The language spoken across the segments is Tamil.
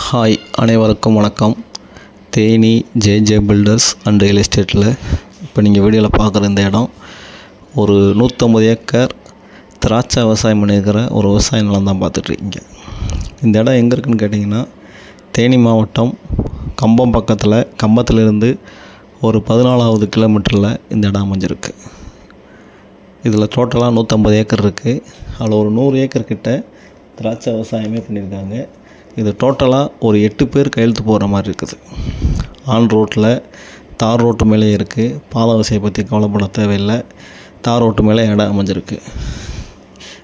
ஹாய், அனைவருக்கும் வணக்கம். Theni J filters and real எஸ்டேட்டில் இப்போ நீங்கள் வீடியோவில் பார்க்குற இந்த இடம் ஒரு 150 ஏக்கர் திராட்சை விவசாயம் பண்ணியிருக்கிற ஒரு விவசாய நிலம் தான் பார்த்துட்ருக்கீங்க. இந்த இடம் எங்கே இருக்குதுன்னு கேட்டிங்கன்னா, தேனி மாவட்டம் கம்பம் பக்கத்தில், கம்பத்திலிருந்து ஒரு 14வது கிலோமீட்டரில் இந்த இடம் அமைஞ்சிருக்கு. இதில் டோட்டலாக 150 ஏக்கர் இருக்குது. அதில் ஒரு 100 ஏக்கர் கிட்ட திராட்சை விவசாயமே பண்ணியிருக்காங்க. இது டோட்டலாக ஒரு 8 பேர் கையெழுத்து போகிற மாதிரி இருக்குது. ஆன் ரோட்டில் தார் ரோட்டு மேலே இருக்குது. பாத வசதியை பற்றி கவலைப்பட தேவையில்லை. தார் ரோட்டு மேலே இடம் அமைஞ்சிருக்கு.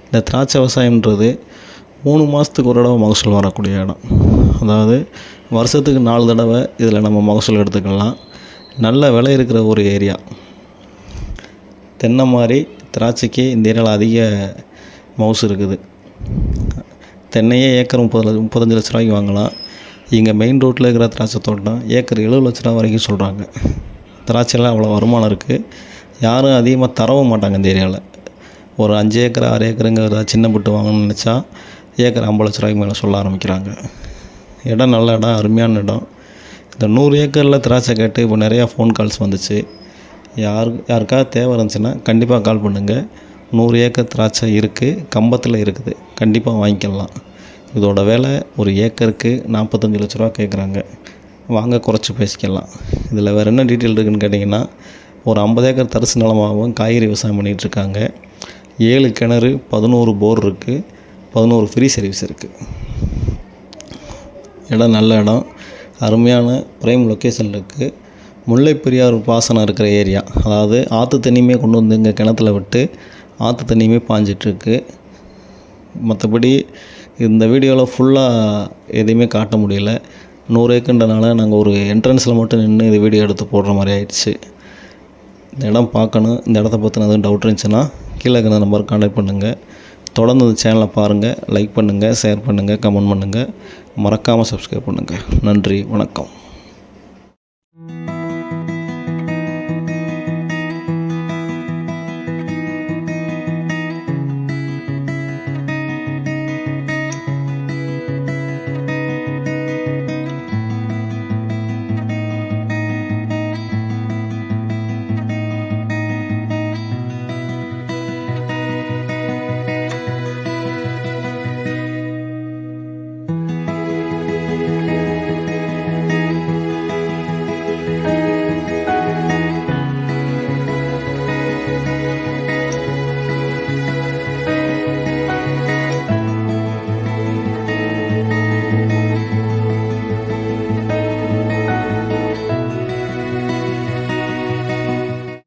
இந்த திராட்சை விவசாயம்ன்றது 3 மாதத்துக்கு ஒரு தடவை மகசூல் வரக்கூடிய இடம். அதாவது வருஷத்துக்கு 4 தடவை இதில் நம்ம மகசூல் எடுத்துக்கலாம். நல்ல விலை இருக்கிற ஒரு ஏரியா. தென்னை மாதிரி திராட்சைக்கு இந்த ஏரியாவில் அதிக மவுசு இருக்குது. தென்னையே ஏக்கர் 35 லட்ச ரூபாய்க்கு வாங்கலாம். இங்கே மெயின் ரோட்டில் இருக்கிற திராட்சை தோட்டம் ஏக்கர் 70 லட்ச ரூபா வரைக்கும் சொல்கிறாங்க. திராட்சைலாம் அவ்வளோ வருமானம் இருக்குது. யாரும் அதிகமாக தரவும் மாட்டாங்க இந்த ஏரியாவில். ஒரு 5 ஏக்கர் 6 ஏக்கருங்கிறத சின்ன பட்டு வாங்கணும்னு நினச்சா ஏக்கர் 50 லட்ச ரூபாய்க்கு மேலே சொல்ல ஆரம்பிக்கிறாங்க. இடம் நல்ல இடம், அருமையான இடம். இந்த 100 ஏக்கரில் திராட்சை கேட்டு இப்போ நிறையா ஃபோன் கால்ஸ் வந்துச்சு. யாருக்காவது தேவை இருந்துச்சுன்னா கண்டிப்பாக கால் பண்ணுங்கள். 100 ஏக்கர் திராட்சை இருக்குது, கம்பத்தில் இருக்குது. கண்டிப்பாக வாங்கிக்கலாம். இதோட விலை ஒரு ஏக்கருக்கு 45 லட்ச ரூபா கேட்குறாங்க. வாங்க, குறைச்சி பேசிக்கலாம். இதில் வேறு என்ன டீட்டெயில் இருக்குதுன்னு கேட்டிங்கன்னா, ஒரு 50 ஏக்கர் தரிசு நிலமாகவும் காய்கறி விவசாயம் பண்ணிகிட்ருக்காங்க. 7 கிணறு, 11 போர் இருக்குது, 11 ஃப்ரீ சர்வீஸ் இருக்குது. இடம் நல்ல இடம், அருமையான ப்ரைம் லொக்கேஷனில் இருக்குது. முல்லை பெரியாறு பாசனம் இருக்கிற ஏரியா. அதாவது ஆற்று தண்ணியுமே கொண்டு வந்து இங்கே கிணத்துல விட்டு ஆற்று தண்ணியுமே பாஞ்சிட்ருக்கு. மற்றபடி இந்த வீடியோவில் ஃபுல்லாக எதையுமே காட்ட முடியல. 100 ஏக்கர்ன்றனால நாங்கள் ஒரு என்ட்ரன்ஸில் மட்டும் நின்று இது வீடியோ எடுத்து போடுற மாதிரி ஆயிடுச்சு. இந்த இடம் பார்க்கணும். இந்த இடத்த பற்றின எதுவும் டவுட் இருந்துச்சுன்னா கீழே இருக்கிற நம்பருக்கு கான்டாக்ட் பண்ணுங்கள். தொடர்ந்து இந்த சேனலை பாருங்கள். லைக் பண்ணுங்கள், ஷேர் பண்ணுங்கள், கமெண்ட் பண்ணுங்கள். மறக்காமல் சப்ஸ்கிரைப் பண்ணுங்கள். நன்றி, வணக்கம்.